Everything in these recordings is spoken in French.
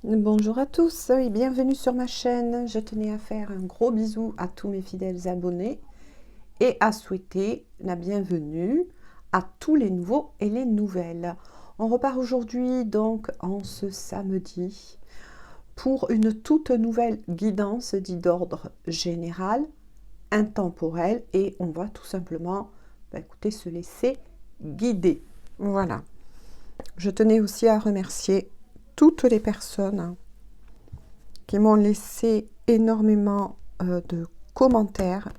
Bonjour à tous et bienvenue sur ma chaîne. Je tenais à faire un gros bisou à tous mes fidèles abonnés et à souhaiter la bienvenue à tous les nouveaux et les nouvelles. On repart aujourd'hui donc en ce samedi pour une toute nouvelle guidance dite d'ordre général, intemporel, et on va tout simplement écoutez, se laisser guider. Voilà. Je tenais aussi à remercier toutes les personnes qui m'ont laissé énormément de commentaires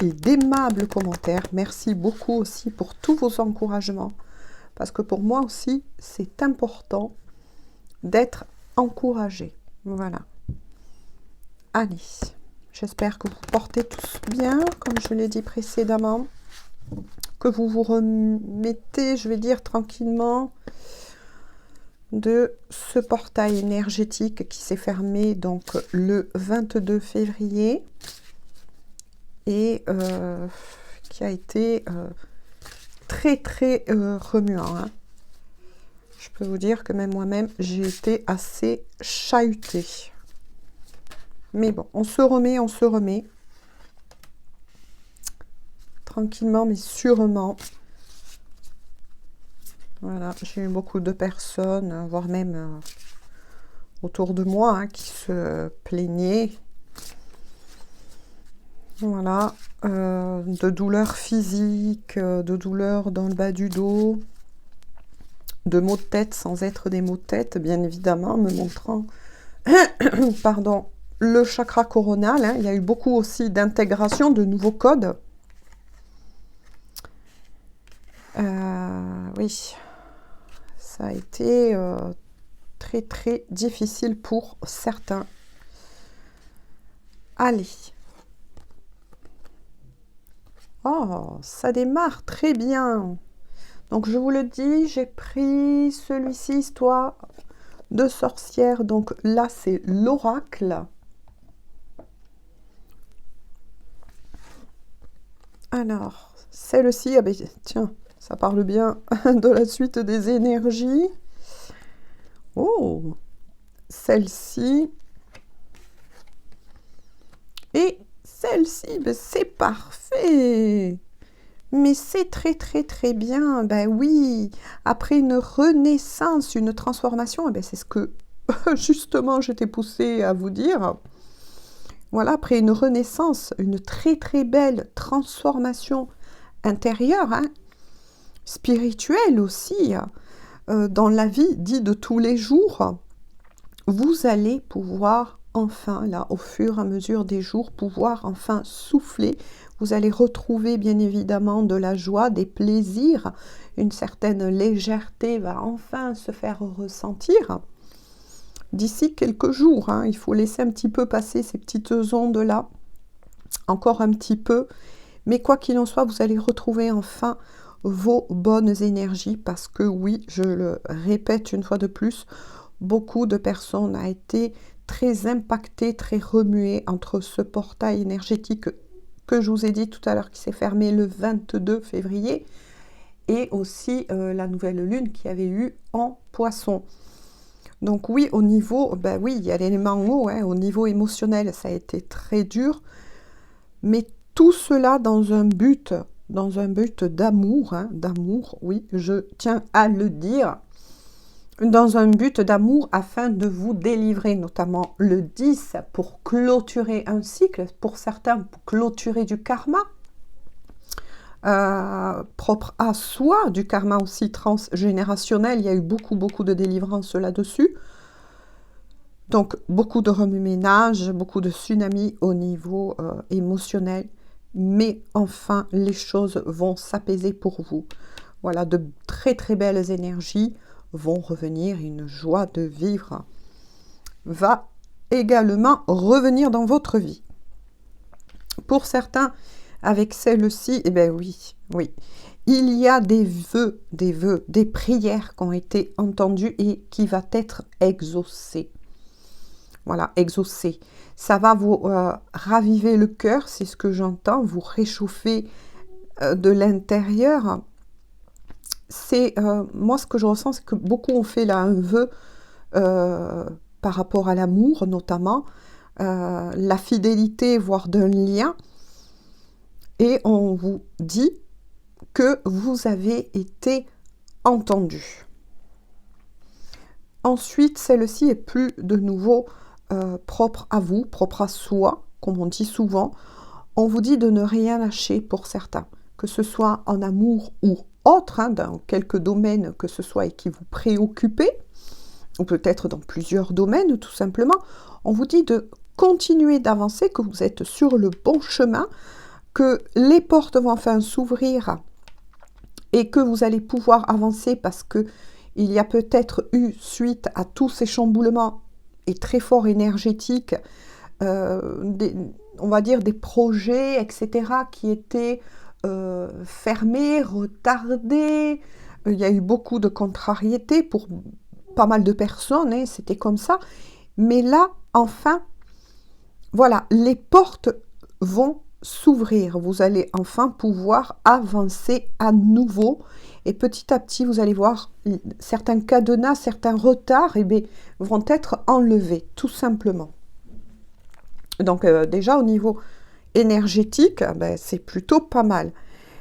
et d'aimables commentaires. Merci beaucoup aussi pour tous vos encouragements, parce que pour moi aussi, c'est important d'être encouragé. Voilà. Allez, j'espère que vous portez tous bien, comme je l'ai dit précédemment, que vous vous remettez, je vais dire, tranquillement de ce portail énergétique qui s'est fermé donc le 22 février et qui a été très remuant. Hein. Je peux vous dire que même moi-même, j'ai été assez chahutée. Mais bon, on se remet. Tranquillement, mais sûrement. Voilà, j'ai eu beaucoup de personnes, voire même autour de moi, hein, qui se plaignaient. Voilà, de douleurs physiques, de douleurs dans le bas du dos, de maux de tête sans être des maux de tête, bien évidemment, me montrant pardon, le chakra coronal. Hein. Il y a eu beaucoup aussi d'intégration de nouveaux codes. Oui, ça a été très difficile pour certains. Allez. Oh, ça démarre très bien. Donc, je vous le dis, j'ai pris celui-ci, histoire de sorcière. Donc là, c'est l'oracle. Alors, celle-ci, ah ben, tiens, ça parle bien de la suite des énergies. Oh, celle-ci. Et celle-ci, ben, c'est parfait. Mais c'est très bien. Ben oui, après une renaissance, une transformation, ben c'est ce que justement j'étais poussée à vous dire. Voilà, après une renaissance, une très belle transformation intérieure, hein, spirituelle aussi, dans la vie dite de tous les jours, vous allez pouvoir enfin, là, au fur et à mesure des jours, pouvoir enfin souffler. Vous allez retrouver bien évidemment de la joie, des plaisirs, une certaine légèreté va enfin se faire ressentir. D'ici quelques jours, hein, il faut laisser un petit peu passer ces petites ondes-là, encore un petit peu. Mais quoi qu'il en soit, vous allez retrouver enfin vos bonnes énergies parce que oui, je le répète une fois de plus, beaucoup de personnes ont été très impactées, très remuées entre ce portail énergétique que je vous ai dit tout à l'heure qui s'est fermé le 22 février et aussi la nouvelle lune qui avait eu en poisson. Donc oui, au niveau, ben oui, il y a l'élément eau, hein, au niveau émotionnel, ça a été très dur, mais tout cela dans un but d'amour, hein, d'amour, oui, je tiens à le dire, dans un but d'amour afin de vous délivrer, notamment le 10 pour clôturer un cycle, pour certains pour clôturer du karma, propre à soi, du karma aussi transgénérationnel, il y a eu beaucoup de délivrances là-dessus. Donc, beaucoup de remue-ménage, beaucoup de tsunamis au niveau émotionnel. Mais enfin, les choses vont s'apaiser pour vous. Voilà, de très belles énergies vont revenir. Une joie de vivre va également revenir dans votre vie. Pour certains, avec celle-ci, eh bien oui. Il y a des vœux, des prières qui ont été entendues et qui va être exaucées. Voilà, exaucer. Ça va vous raviver le cœur, c'est ce que j'entends, vous réchauffer de l'intérieur. C'est moi ce que je ressens, c'est que beaucoup ont fait là un vœu par rapport à l'amour notamment, la fidélité, voire d'un lien. Et on vous dit que vous avez été entendu. Ensuite, celle-ci est plus de nouveau propre à vous, propre à soi, comme on dit souvent. On vous dit de ne rien lâcher pour certains, que ce soit en amour ou autre, hein, dans quelques domaines que ce soit et qui vous préoccupez, ou peut-être dans plusieurs domaines tout simplement. On vous dit de continuer d'avancer, que vous êtes sur le bon chemin, que les portes vont enfin s'ouvrir et que vous allez pouvoir avancer parce que il y a peut-être eu, suite à tous ces chamboulements et très forts énergétiques, on va dire des projets, etc., qui étaient fermés, retardés. Il y a eu beaucoup de contrariétés pour pas mal de personnes, hein, c'était comme ça. Mais là, enfin, voilà, les portes vont s'ouvrir. Vous allez enfin pouvoir avancer à nouveau. Et petit à petit, vous allez voir, certains cadenas, certains retards vont être enlevés, tout simplement. Donc déjà, au niveau énergétique, c'est plutôt pas mal.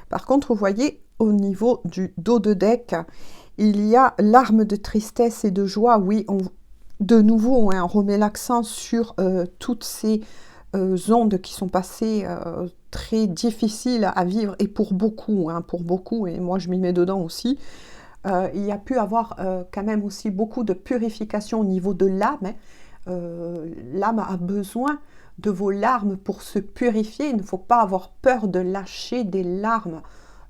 Par contre, vous voyez, au niveau du dos de deck, il y a larmes de tristesse et de joie. Oui, de nouveau, hein, on remet l'accent sur toutes ces ondes qui sont passées très difficiles à vivre, et pour beaucoup, et moi je m'y mets dedans aussi. Il y a pu avoir quand même aussi beaucoup de purification au niveau de l'âme. Hein. L'âme a besoin de vos larmes pour se purifier. Il ne faut pas avoir peur de lâcher des larmes.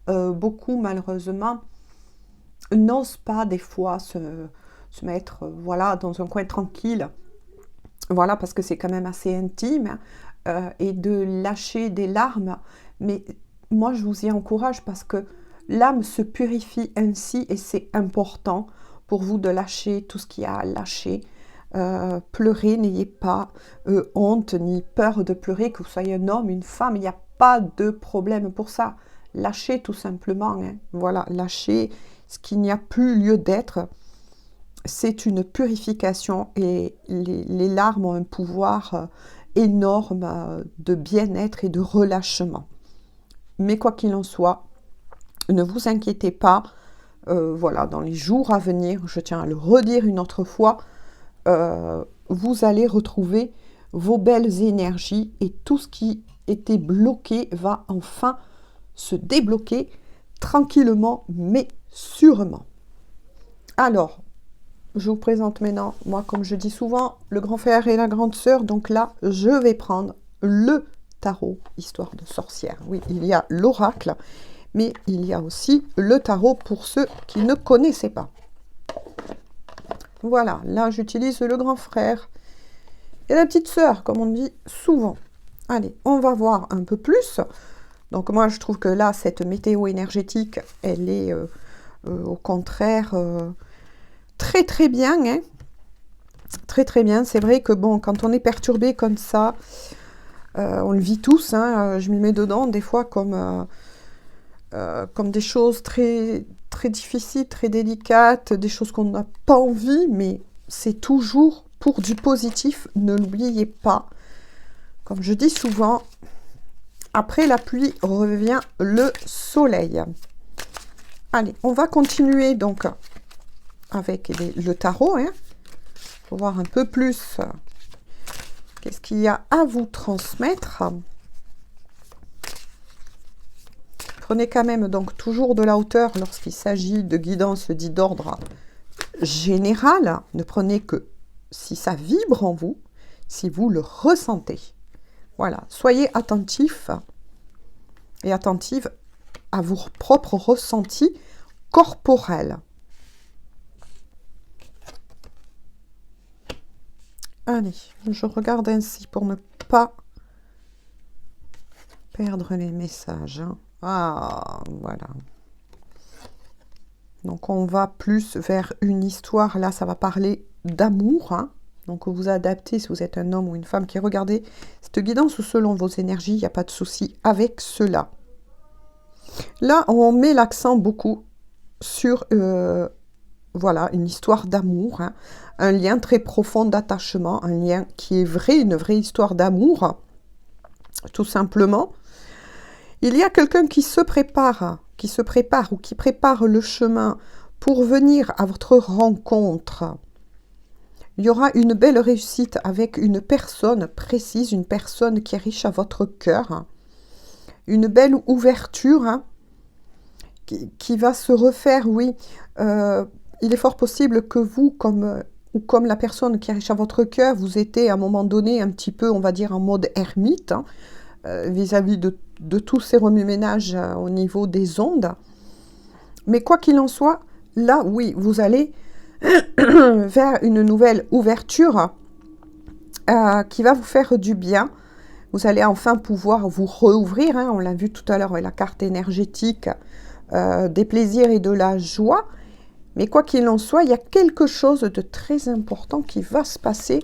Beaucoup, malheureusement, n'osent pas des fois se mettre voilà, dans un coin tranquille. Voilà, parce que c'est quand même assez intime. Et de lâcher des larmes. Mais moi, je vous y encourage parce que l'âme se purifie ainsi et c'est important pour vous de lâcher tout ce qu'il y a à lâcher. Pleurez, n'ayez pas honte ni peur de pleurer, que vous soyez un homme, une femme, il n'y a pas de problème pour ça. Lâchez tout simplement, hein. Voilà, lâchez ce qui n'y a plus lieu d'être. C'est une purification et les larmes ont un pouvoir énorme de bien-être et de relâchement. Mais quoi qu'il en soit, ne vous inquiétez pas, voilà, dans les jours à venir, je tiens à le redire une autre fois, vous allez retrouver vos belles énergies et tout ce qui était bloqué va enfin se débloquer tranquillement mais sûrement. Alors, je vous présente maintenant, moi comme je dis souvent, le grand frère et la grande sœur. Donc là, je vais prendre le tarot, histoire de sorcière. Oui, il y a l'oracle, mais il y a aussi le tarot pour ceux qui ne connaissaient pas. Voilà, là j'utilise le grand frère et la petite sœur, comme on dit souvent. Allez, on va voir un peu plus. Donc moi je trouve que là, cette météo énergétique, elle est au contraire très très bien. Hein. Très très bien. C'est vrai que bon, quand on est perturbé comme ça, on le vit tous, hein, je m'y mets dedans des fois comme des choses très, très difficiles, très délicates, des choses qu'on n'a pas envie, mais c'est toujours pour du positif, ne l'oubliez pas. Comme je dis souvent, après la pluie revient le soleil. Allez, on va continuer donc avec le tarot, hein, pour voir un peu plus qu'est-ce qu'il y a à vous transmettre. Prenez quand même donc toujours de la hauteur lorsqu'il s'agit de guidance dit d'ordre général. Ne prenez que si ça vibre en vous, si vous le ressentez. Voilà, soyez attentifs et attentives à vos propres ressentis corporels. Allez, je regarde ainsi pour ne pas perdre les messages. Hein. Ah, voilà. Donc, on va plus vers une histoire. Là, ça va parler d'amour. Hein. Donc, vous adaptez si vous êtes un homme ou une femme qui regardez cette guidance selon vos énergies. Il n'y a pas de souci avec cela. Là, on met l'accent beaucoup sur voilà, une histoire d'amour, hein, un lien très profond d'attachement, un lien qui est vrai, une vraie histoire d'amour, tout simplement. Il y a quelqu'un qui se prépare ou qui prépare le chemin pour venir à votre rencontre. Il y aura une belle réussite avec une personne précise, une personne qui est riche à votre cœur. Une belle ouverture, hein, qui va se refaire, oui. Il est fort possible que vous, comme la personne qui est riche à votre cœur, vous étiez à un moment donné un petit peu, on va dire, en mode ermite, hein, vis-à-vis de tous ces remue-ménages au niveau des ondes. Mais quoi qu'il en soit, là, oui, vous allez vers une nouvelle ouverture qui va vous faire du bien. Vous allez enfin pouvoir vous rouvrir, hein, on l'a vu tout à l'heure avec la carte énergétique des plaisirs et de la joie. Mais quoi qu'il en soit, il y a quelque chose de très important qui va se passer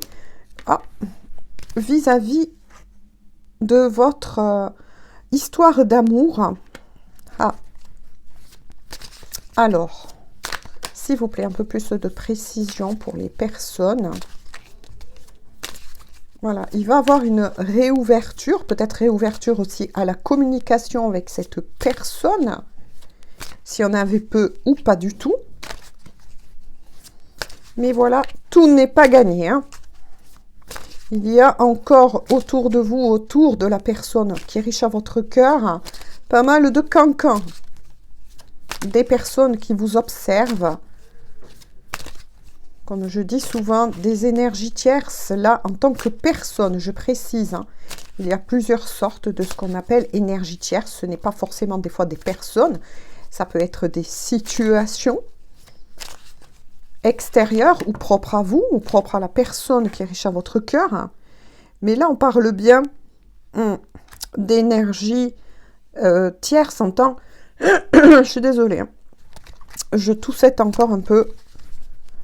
vis-à-vis de votre histoire d'amour. Alors, s'il vous plaît, un peu plus de précision pour les personnes. Voilà, il va avoir une réouverture, peut-être réouverture aussi à la communication avec cette personne, s'il y en avait peu ou pas du tout. Mais voilà, tout n'est pas gagné, hein. Il y a encore autour de vous, autour de la personne qui est riche à votre cœur, pas mal de cancans. Des personnes qui vous observent. Comme je dis souvent, des énergies tierces, là, en tant que personne, je précise, hein, il y a plusieurs sortes de ce qu'on appelle énergie tierce. Ce n'est pas forcément des fois des personnes, ça peut être des situations extérieures ou propres à vous, ou propres à la personne qui est riche à votre cœur. Mais là, on parle bien d'énergie tierce en tant... Je suis désolée, hein. Je toussette encore un peu.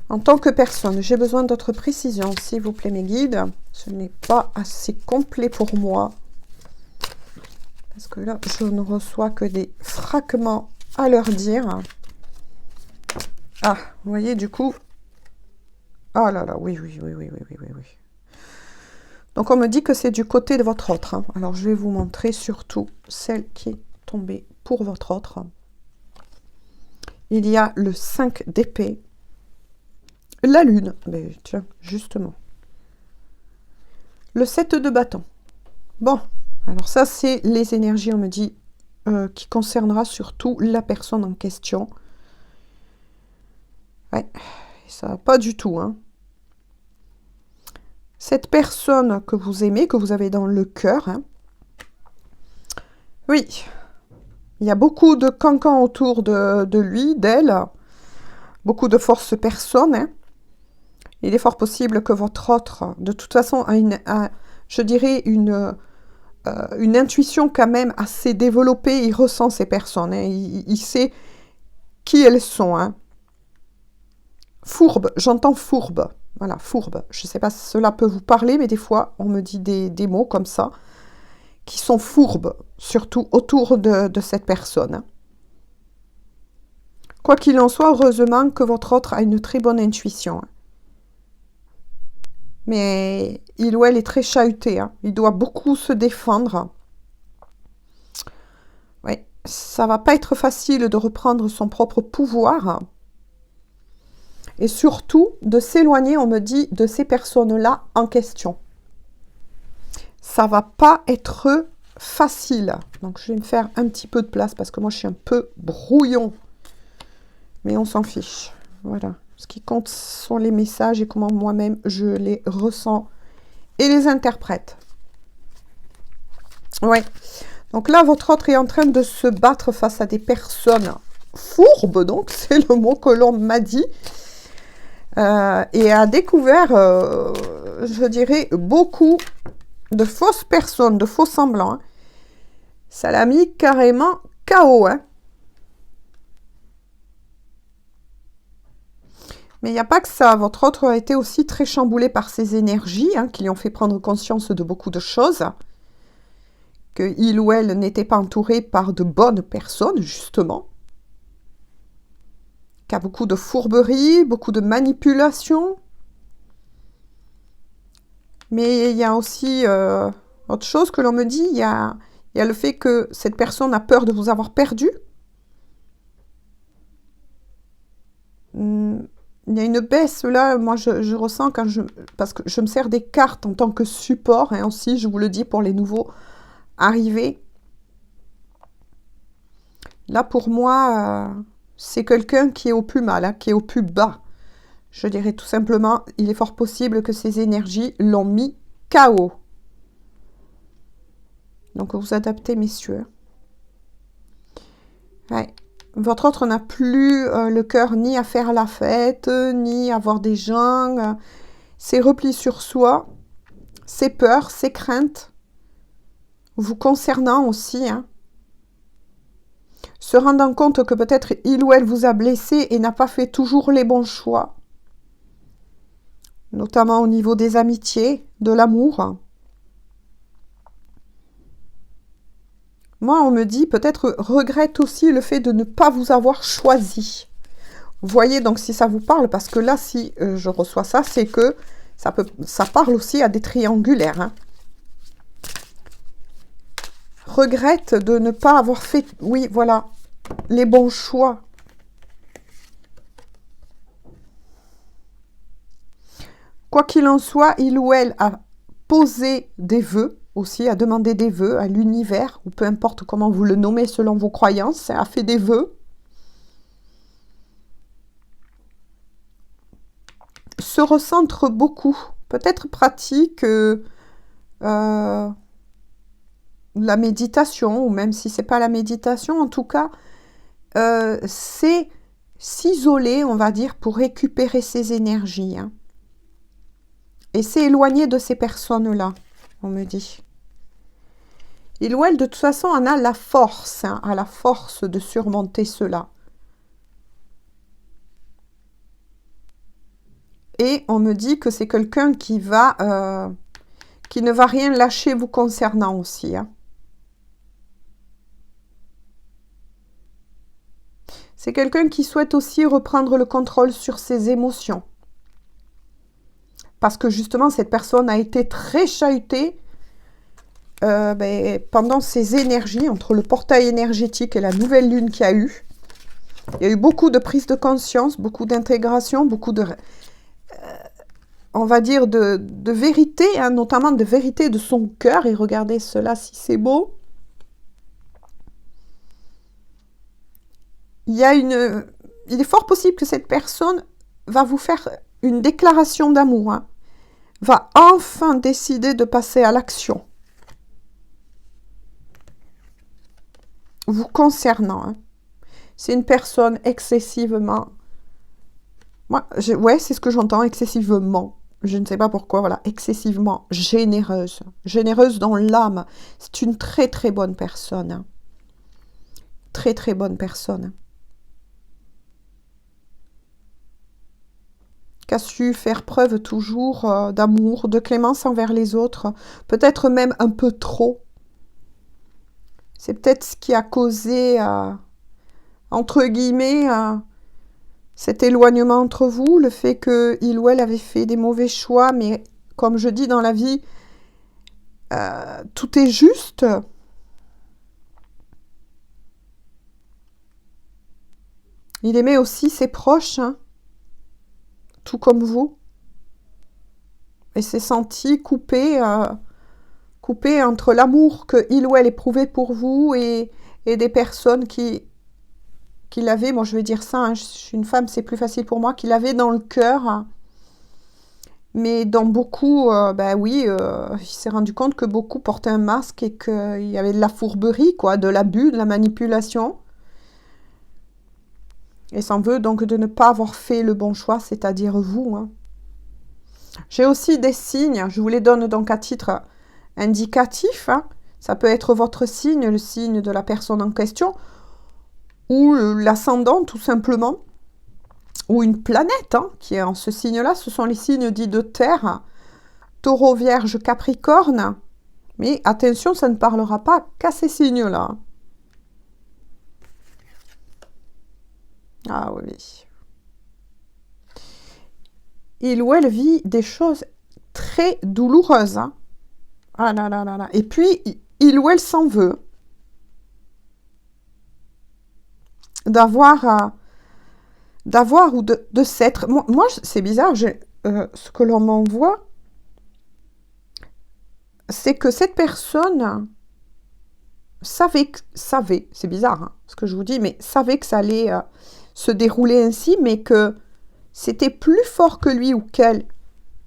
En tant que personne, j'ai besoin d'autres précisions, s'il vous plaît, mes guides. Ce n'est pas assez complet pour moi. Parce que là, je ne reçois que des fragments à leur dire. Ah, vous voyez, du coup... Ah là là, oui. Donc, on me dit que c'est du côté de votre autre, hein. Alors, je vais vous montrer surtout celle qui est tombée pour votre autre. Il y a le 5 d'épée. La lune, mais tiens, justement. Le 7 de bâton. Bon, alors ça, c'est les énergies, on me dit, qui concernera surtout la personne en question. Ouais, ça va pas du tout, hein. Cette personne que vous aimez, que vous avez dans le cœur, hein. Oui, il y a beaucoup de cancans autour de lui, d'elle. Beaucoup de forces personnes, hein. Il est fort possible que votre autre, de toute façon, a je dirais, une intuition quand même assez développée. Il ressent ces personnes, hein. Il sait qui elles sont, hein. Fourbe, j'entends fourbe. Voilà, fourbe. Je ne sais pas si cela peut vous parler, mais des fois, on me dit des mots comme ça, qui sont fourbes, surtout autour de cette personne, hein. Quoi qu'il en soit, heureusement que votre autre a une très bonne intuition, hein. Mais il ou elle est très chahuté, hein. Il doit beaucoup se défendre. Oui, ça va pas être facile de reprendre son propre pouvoir. Et surtout, de s'éloigner, on me dit, de ces personnes-là en question. Ça va pas être facile. Donc, je vais me faire un petit peu de place parce que moi, je suis un peu brouillon. Mais on s'en fiche. Voilà. Ce qui compte sont les messages et comment moi-même je les ressens et les interprète. Ouais. Donc là, votre autre est en train de se battre face à des personnes fourbes, donc c'est le mot que l'on m'a dit. Et a découvert, je dirais, beaucoup de fausses personnes, de faux semblants, hein. Ça l'a mis carrément KO, hein. Mais il n'y a pas que ça. Votre autre a été aussi très chamboulé par ces énergies, hein, qui lui ont fait prendre conscience de beaucoup de choses. Qu'il ou elle n'était pas entouré par de bonnes personnes, justement. qui a beaucoup de fourberie, beaucoup de manipulation. Mais il y a aussi autre chose que l'on me dit, il y a le fait que cette personne a peur de vous avoir perdu. Il y a une baisse là, moi je ressens parce que je me sers des cartes en tant que support, et aussi je vous le dis pour les nouveaux arrivés. Là pour moi, c'est quelqu'un qui est au plus mal, hein, qui est au plus bas. Je dirais tout simplement, il est fort possible que ces énergies l'ont mis KO. Donc vous adaptez, messieurs. Ouais. Votre autre n'a plus le cœur ni à faire la fête, ni à voir des gens. C'est repli sur soi, ses peurs, ses craintes, vous concernant aussi. Hein. Se rendant compte que peut-être il ou elle vous a blessé et n'a pas fait toujours les bons choix. Notamment au niveau des amitiés, de l'amour. Moi, on me dit peut-être regrette aussi le fait de ne pas vous avoir choisi. Vous voyez donc si ça vous parle, parce que là, si je reçois ça, c'est que ça parle aussi à des triangulaires. Hein. Regrette de ne pas avoir fait, oui, voilà, les bons choix. Quoi qu'il en soit, il ou elle a posé des vœux aussi, a demandé des vœux à l'univers, ou peu importe comment vous le nommez selon vos croyances, a fait des vœux. Se recentre beaucoup, peut-être pratique la méditation, ou même si c'est pas la méditation, en tout cas, c'est s'isoler, on va dire, pour récupérer ses énergies. Hein. Et c'est éloigné de ces personnes-là, on me dit. Il ou elle, de toute façon, en a la force, hein, a la force de surmonter cela. Et on me dit que c'est quelqu'un qui ne va rien lâcher vous concernant aussi. Hein. C'est quelqu'un qui souhaite aussi reprendre le contrôle sur ses émotions. Parce que justement, cette personne a été très chahutée pendant ces énergies, entre le portail énergétique et la nouvelle lune qu'il y a eu. Il y a eu beaucoup de prise de conscience, beaucoup d'intégration, beaucoup de... on va dire de vérité, hein, notamment de vérité de son cœur. Et regardez cela si c'est beau. Il est fort possible que cette personne va vous faire une déclaration d'amour, hein, va enfin décider de passer à l'action. Vous concernant. Hein. C'est une personne excessivement... ouais, c'est ce que j'entends, excessivement. Je ne sais pas pourquoi, voilà, excessivement généreuse. Généreuse dans l'âme. C'est une très très bonne personne. Hein. Très très bonne personne. Qui a su faire preuve toujours d'amour, de clémence envers les autres. Peut-être même un peu trop. C'est peut-être ce qui a causé, entre guillemets, cet éloignement entre vous, le fait qu'il ou elle avait fait des mauvais choix, mais comme je dis dans la vie, tout est juste. Il aimait aussi ses proches, hein, tout comme vous, et s'est senti coupé entre l'amour qu'il ou elle éprouvait pour vous et des personnes qui l'avaient, moi je vais dire ça, hein, je suis une femme, c'est plus facile pour moi, qui l'avaient dans le cœur, hein, mais dans beaucoup, il s'est rendu compte que beaucoup portaient un masque et qu'il y avait de la fourberie, quoi, de l'abus, de la manipulation. Et s'en veut donc de ne pas avoir fait le bon choix, c'est-à-dire vous. Hein. J'ai aussi des signes, je vous les donne donc à titre indicatif. Hein. Ça peut être votre signe, le signe de la personne en question, ou l'ascendant tout simplement, ou une planète hein, qui est en ce signe-là. Ce sont les signes dits de terre, Taureau, Vierge, Capricorne. Mais attention, ça ne parlera pas qu'à ces signes-là. Ah oui. il ou elle vit des choses très douloureuses. Hein. Ah là là là là. Et puis, il ou elle s'en veut d'avoir ou de s'être. Moi c'est bizarre, ce que l'on m'envoie, c'est que cette personne savait, c'est bizarre hein, ce que je vous dis, mais savait que ça allait se dérouler ainsi, mais que c'était plus fort que lui ou qu'elle.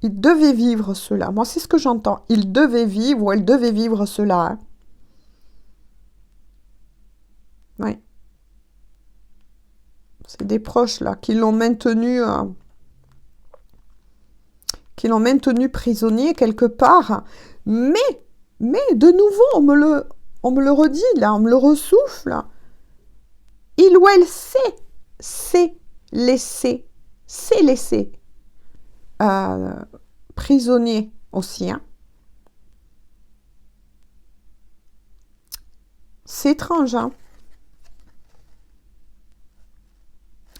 Il devait vivre cela. Moi, c'est ce que j'entends. Il devait vivre ou elle devait vivre cela. Hein. Oui. C'est des proches là qui l'ont maintenu prisonnier quelque part. Mais de nouveau, on me le redit là, on me le ressouffle. Il ou elle s'est laissé prisonnier aussi. Hein. C'est étrange, hein.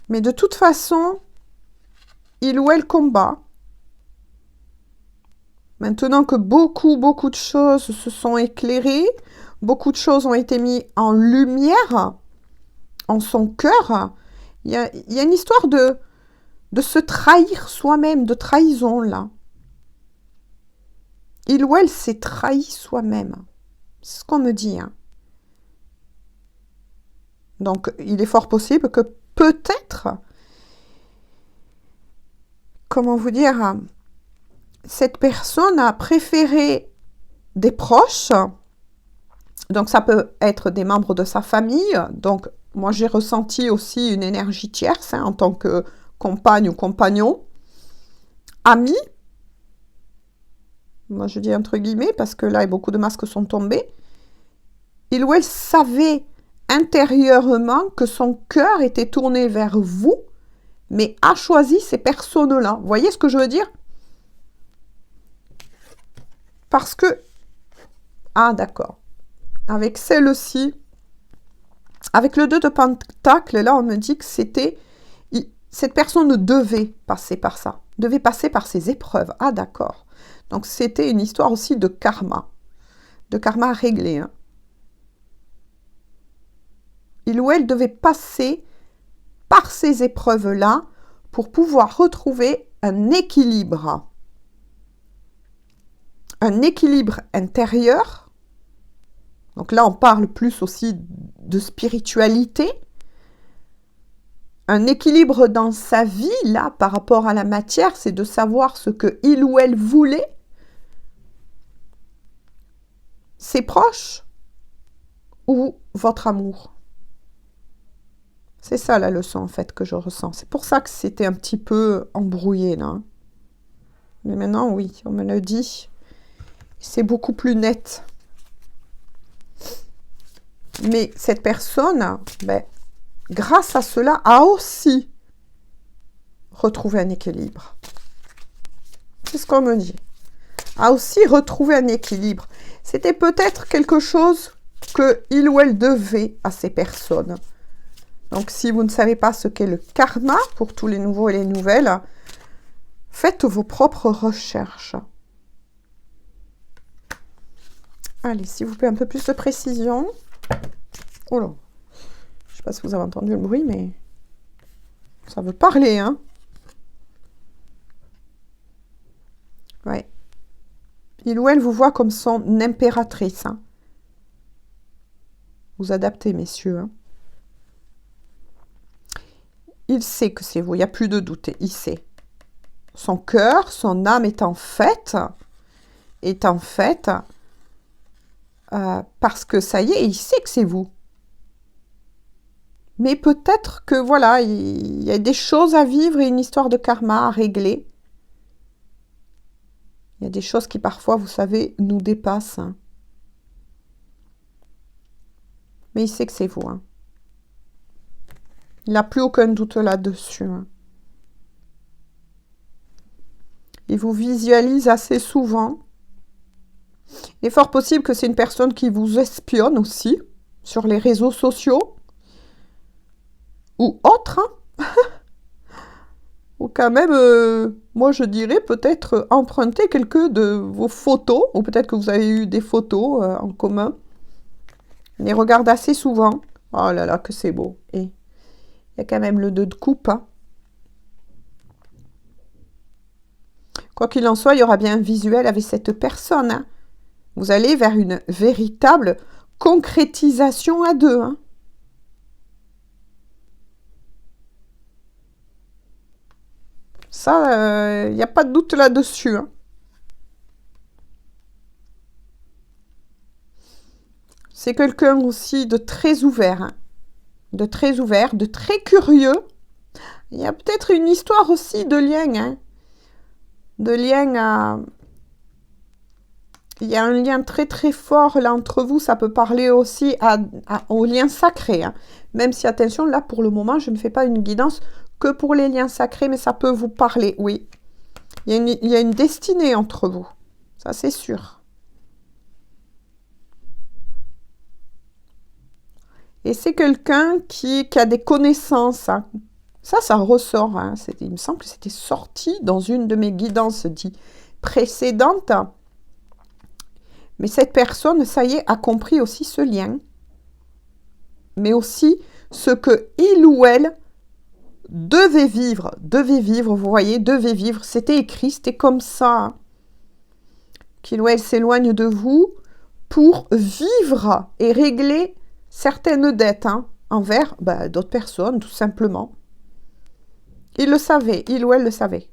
Mais de toute façon, il ou elle combat. Maintenant que beaucoup de choses se sont éclairées, beaucoup de choses ont été mises en lumière, en son cœur, il y a une histoire de se trahir soi-même, de trahison là. Il ou elle s'est trahi soi-même. C'est ce qu'on me dit. Hein. Donc, il est fort possible que peut-être, comment vous dire, cette personne a préféré des proches. Donc, ça peut être des membres de sa famille. Donc, moi, j'ai ressenti aussi une énergie tierce hein, en tant que compagne ou compagnon. Ami. Moi, je dis entre guillemets parce que là, beaucoup de masques sont tombés. Il ou elle savait intérieurement que son cœur était tourné vers vous, mais a choisi ces personnes-là. Vous voyez ce que je veux dire? Parce que... Ah, d'accord. Avec celle-ci, avec le 2 de Pentacle, là, on me dit que c'était... Cette personne devait passer par ça. Devait passer par ces épreuves. Ah, d'accord. Donc, c'était une histoire aussi de karma. De karma à régler. Hein. Il ou elle devait passer par ces épreuves-là pour pouvoir retrouver un équilibre. Un équilibre intérieur. Donc là, on parle plus aussi de spiritualité. Un équilibre dans sa vie, là, par rapport à la matière, c'est de savoir ce que il ou elle voulait. Ses proches ou votre amour. C'est ça la leçon en fait que je ressens. C'est pour ça que c'était un petit peu embrouillé là. Mais maintenant oui, on me le dit. C'est beaucoup plus net. Mais cette personne, grâce à cela, a aussi retrouvé un équilibre. C'est ce qu'on me dit. A aussi retrouvé un équilibre. C'était peut-être quelque chose que il ou elle devait à ces personnes. Donc, si vous ne savez pas ce qu'est le karma, pour tous les nouveaux et les nouvelles, faites vos propres recherches. Allez, s'il vous plaît, un peu plus de précision. Oh là, je ne sais pas si vous avez entendu le bruit, mais ça veut parler, hein. Ouais. Il ou elle vous voit comme son impératrice. Hein. Vous adaptez, messieurs. Hein. Il sait que c'est vous, il n'y a plus de doute, il sait. Son cœur, son âme est en fait, parce que ça y est, il sait que c'est vous. Mais peut-être que voilà, il y a des choses à vivre et une histoire de karma à régler. Il y a des choses qui parfois, vous savez, nous dépassent. Hein. Mais il sait que c'est vous. Hein. Il n'a plus aucun doute là-dessus. Hein. Il vous visualise assez souvent. Il est fort possible que c'est une personne qui vous espionne aussi sur les réseaux sociaux ou autres. Hein. Ou quand même Moi, je dirais peut-être emprunter quelques de vos photos, ou peut-être que vous avez eu des photos en commun. Les regarde assez souvent. Oh là là, que c'est beau. Et il y a quand même le 2 de coupe. Hein. Quoi qu'il en soit, il y aura bien un visuel avec cette personne. Hein. Vous allez vers une véritable concrétisation à deux. Hein. Ça, il n'y a pas de doute là-dessus. Hein. C'est quelqu'un aussi de très ouvert. Hein. De très ouvert, de très curieux. Il y a peut-être une histoire aussi de lien. Hein. De lien à... Il y a un lien très très fort là entre vous. Ça peut parler aussi au lien sacré. Hein. Même si, attention, là pour le moment, je ne fais pas une guidance que pour les liens sacrés, mais ça peut vous parler, oui. Il y a une destinée entre vous. Ça, c'est sûr. Et c'est quelqu'un qui a des connaissances. Hein. Ça ressort. Hein. Il me semble que c'était sorti dans une de mes guidances précédentes. Mais cette personne, ça y est, a compris aussi ce lien. Mais aussi ce que il ou elle devait vivre, vous voyez, devait vivre. C'était écrit, c'était comme ça. Qu'il ou elle s'éloigne de vous pour vivre et régler certaines dettes hein, envers d'autres personnes, tout simplement. Il le savait, il ou elle le savait.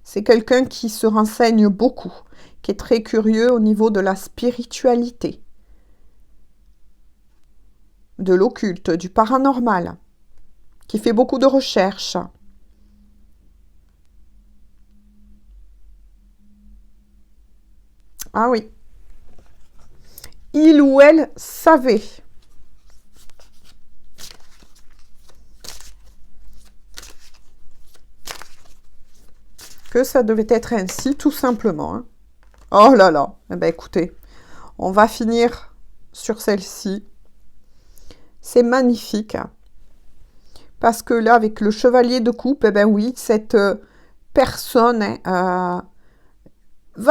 C'est quelqu'un qui se renseigne beaucoup, qui est très curieux au niveau de la spiritualité, de l'occulte, du paranormal, qui fait beaucoup de recherches. Ah oui. Il ou elle savait. Que ça devait être ainsi, tout simplement. Hein. Oh là là. Eh bien, écoutez, on va finir sur celle-ci. C'est magnifique. Hein. Parce que là, avec le chevalier de coupe, eh bien oui, cette personne va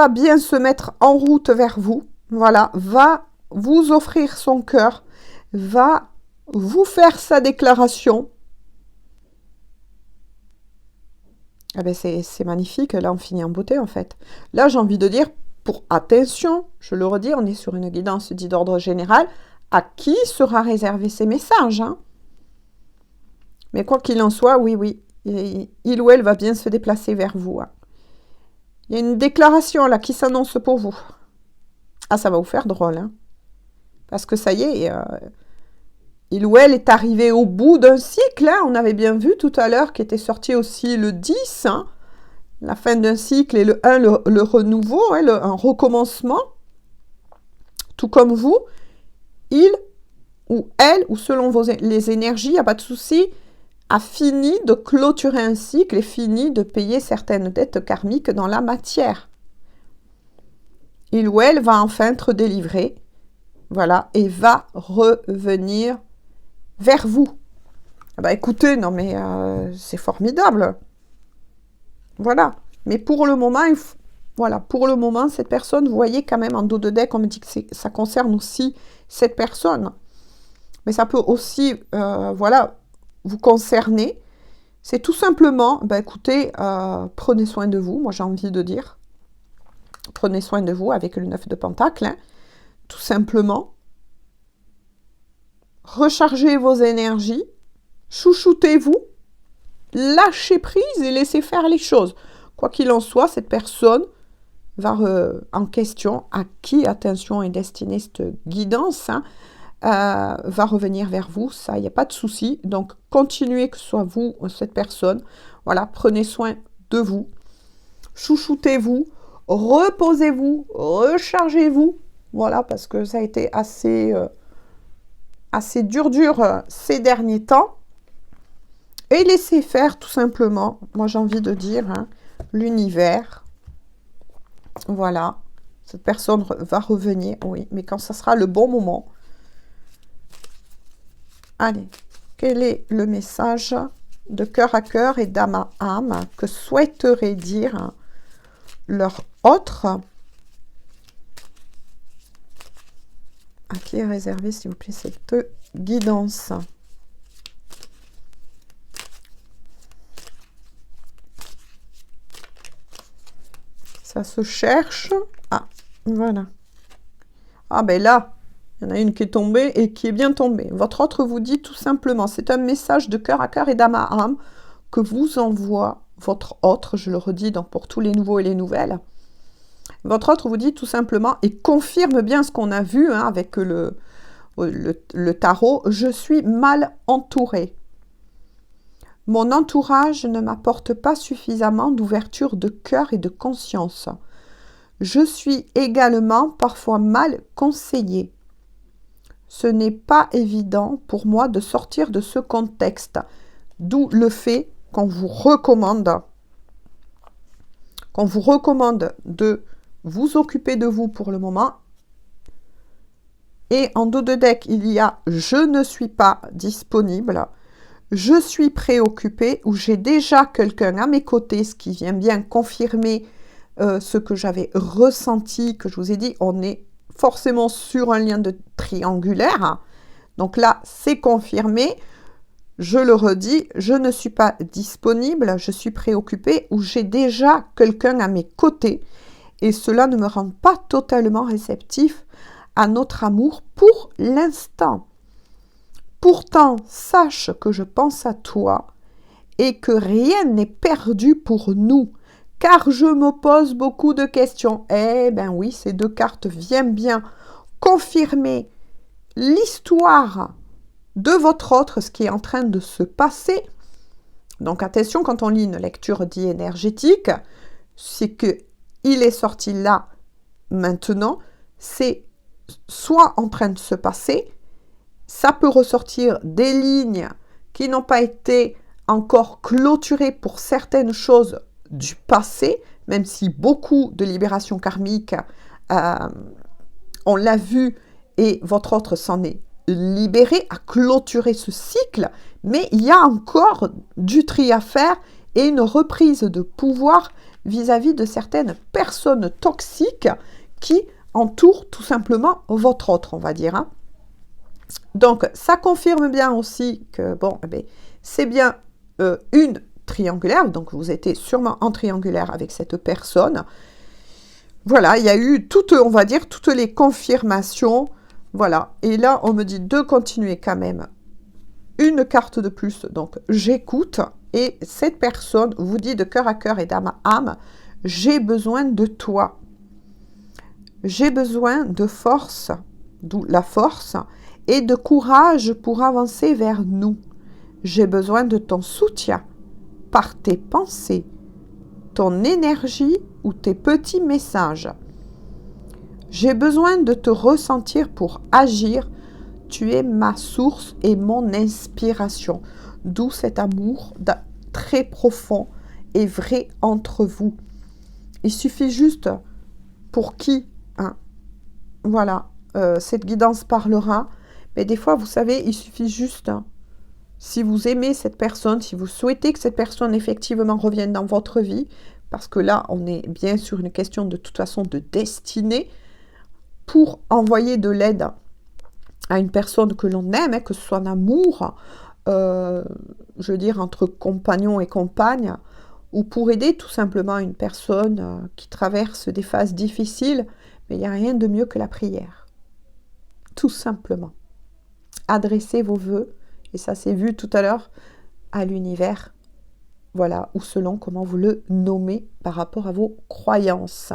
bien se mettre en route vers vous. Voilà, va vous offrir son cœur, va vous faire sa déclaration. Eh bien, c'est magnifique, là on finit en beauté en fait. Là j'ai envie de dire, pour attention, je le redis, on est sur une guidance dite d'ordre général, à qui sera réservé ces messages hein. Mais quoi qu'il en soit, oui, il ou elle va bien se déplacer vers vous. Hein. Il y a une déclaration là qui s'annonce pour vous. Ah, ça va vous faire drôle, hein. Parce que ça y est, il ou elle est arrivé au bout d'un cycle. Hein. On avait bien vu tout à l'heure qu'était sorti aussi le 10, hein. La fin d'un cycle et le 1, le renouveau, hein, un recommencement. Tout comme vous, il ou elle, ou selon les énergies, il n'y a pas de souci, a fini de clôturer un cycle et fini de payer certaines dettes karmiques dans la matière. Il ou elle va enfin être délivré, voilà, et va revenir vers vous. Ah bah écoutez, non mais c'est formidable. Voilà. Mais pour le moment, voilà, pour le moment, cette personne, vous voyez quand même en dos de deck, on me dit que ça concerne aussi cette personne. Mais ça peut aussi, voilà, vous concerner. C'est tout simplement, écoutez, prenez soin de vous, moi j'ai envie de dire. Prenez soin de vous avec le 9 de Pentacle, hein, tout simplement. Rechargez vos énergies, chouchoutez-vous, lâchez prise et laissez faire les choses. Quoi qu'il en soit, cette personne va en question, à qui, attention, est destinée cette guidance, hein, va revenir vers vous, ça, il n'y a pas de souci. Donc, continuez, que ce soit vous ou cette personne. Voilà, prenez soin de vous, chouchoutez-vous, reposez-vous, rechargez-vous. Voilà, parce que ça a été assez dur ces derniers temps. Et laissez faire, tout simplement. Moi, j'ai envie de dire, hein, l'univers. Voilà. Cette personne va revenir, oui, mais quand ça sera le bon moment. Allez, quel est le message de cœur à cœur et d'âme à âme que souhaiterait dire leur autre. À qui est réservée, s'il vous plaît, cette guidance? Ça se cherche. Ah, voilà. Ah ben là, il y en a une qui est tombée et qui est bien tombée. Votre autre vous dit tout simplement, c'est un message de cœur à cœur et d'âme à âme que vous envoie votre autre, je le redis donc pour tous les nouveaux et les nouvelles. Votre autre vous dit tout simplement, et confirme bien ce qu'on a vu avec le tarot, je suis mal entourée. Mon entourage ne m'apporte pas suffisamment d'ouverture de cœur et de conscience. Je suis également parfois mal conseillée. Ce n'est pas évident pour moi de sortir de ce contexte, d'où le fait qu'on vous recommande de vous occuper de vous pour le moment. Et en dos de deck, il y a « Je ne suis pas disponible »,« Je suis préoccupée » ou « J'ai déjà quelqu'un à mes côtés », ce qui vient bien confirmer ce que j'avais ressenti, que je vous ai dit, on est forcément sur un lien de triangulaire. Donc là, c'est confirmé. Je le redis, je ne suis pas disponible, je suis préoccupée ou j'ai déjà quelqu'un à mes côtés. Et cela ne me rend pas totalement réceptif à notre amour pour l'instant. Pourtant, sache que je pense à toi et que rien n'est perdu pour nous, car je me pose beaucoup de questions. Eh bien oui, ces deux cartes viennent bien confirmer l'histoire de votre autre, ce qui est en train de se passer. Donc attention, quand on lit une lecture dite énergétique, c'est que il est sorti là, maintenant, c'est soit en train de se passer, ça peut ressortir des lignes qui n'ont pas été encore clôturées pour certaines choses du passé, même si beaucoup de libération karmique, on l'a vu, et votre autre s'en est libéré, à clôturer ce cycle, mais il y a encore du tri à faire et une reprise de pouvoir vis-à-vis de certaines personnes toxiques qui entourent tout simplement votre autre, on va dire. Donc, ça confirme bien aussi que, bon, c'est bien une triangulaire, donc vous étiez sûrement en triangulaire avec cette personne. Voilà, il y a eu toutes, on va dire, toutes les confirmations. Voilà, et là, on me dit de continuer quand même. Une carte de plus, donc j'écoute. Et cette personne vous dit de cœur à cœur et d'âme à âme, j'ai besoin de toi. J'ai besoin de force, d'où la force, et de courage pour avancer vers nous. J'ai besoin de ton soutien par tes pensées, ton énergie ou tes petits messages. J'ai besoin de te ressentir pour agir. Tu es ma source et mon inspiration. D'où cet amour très profond et vrai entre vous. Il suffit juste pour qui, voilà, cette guidance parlera. Mais des fois, vous savez, il suffit juste, si vous aimez cette personne, si vous souhaitez que cette personne effectivement revienne dans votre vie, parce que là, on est bien sur une question de toute façon de destinée, pour envoyer de l'aide à une personne que l'on aime, que ce soit un amour, je veux dire, entre compagnons et compagnes, ou pour aider tout simplement une personne qui traverse des phases difficiles, mais il n'y a rien de mieux que la prière. Tout simplement. Adressez vos vœux, et ça s'est vu tout à l'heure, à l'univers, voilà, ou selon comment vous le nommez par rapport à vos croyances.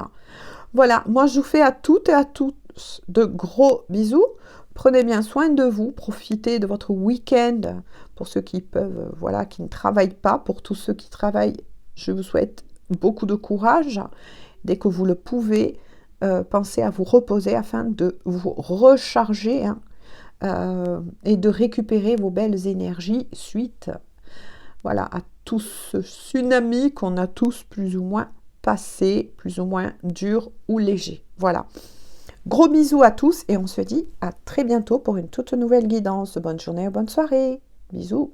Voilà, moi je vous fais à toutes et à tous de gros bisous. Prenez bien soin de vous, profitez de votre week-end pour ceux qui peuvent, voilà, qui ne travaillent pas. Pour tous ceux qui travaillent, je vous souhaite beaucoup de courage. Dès que vous le pouvez, pensez à vous reposer afin de vous recharger et de récupérer vos belles énergies suite, voilà, à tout ce tsunami qu'on a tous plus ou moins passé, plus ou moins dur ou léger. Voilà. Gros bisous à tous et on se dit à très bientôt pour une toute nouvelle guidance. Bonne journée, bonne soirée. Bisous.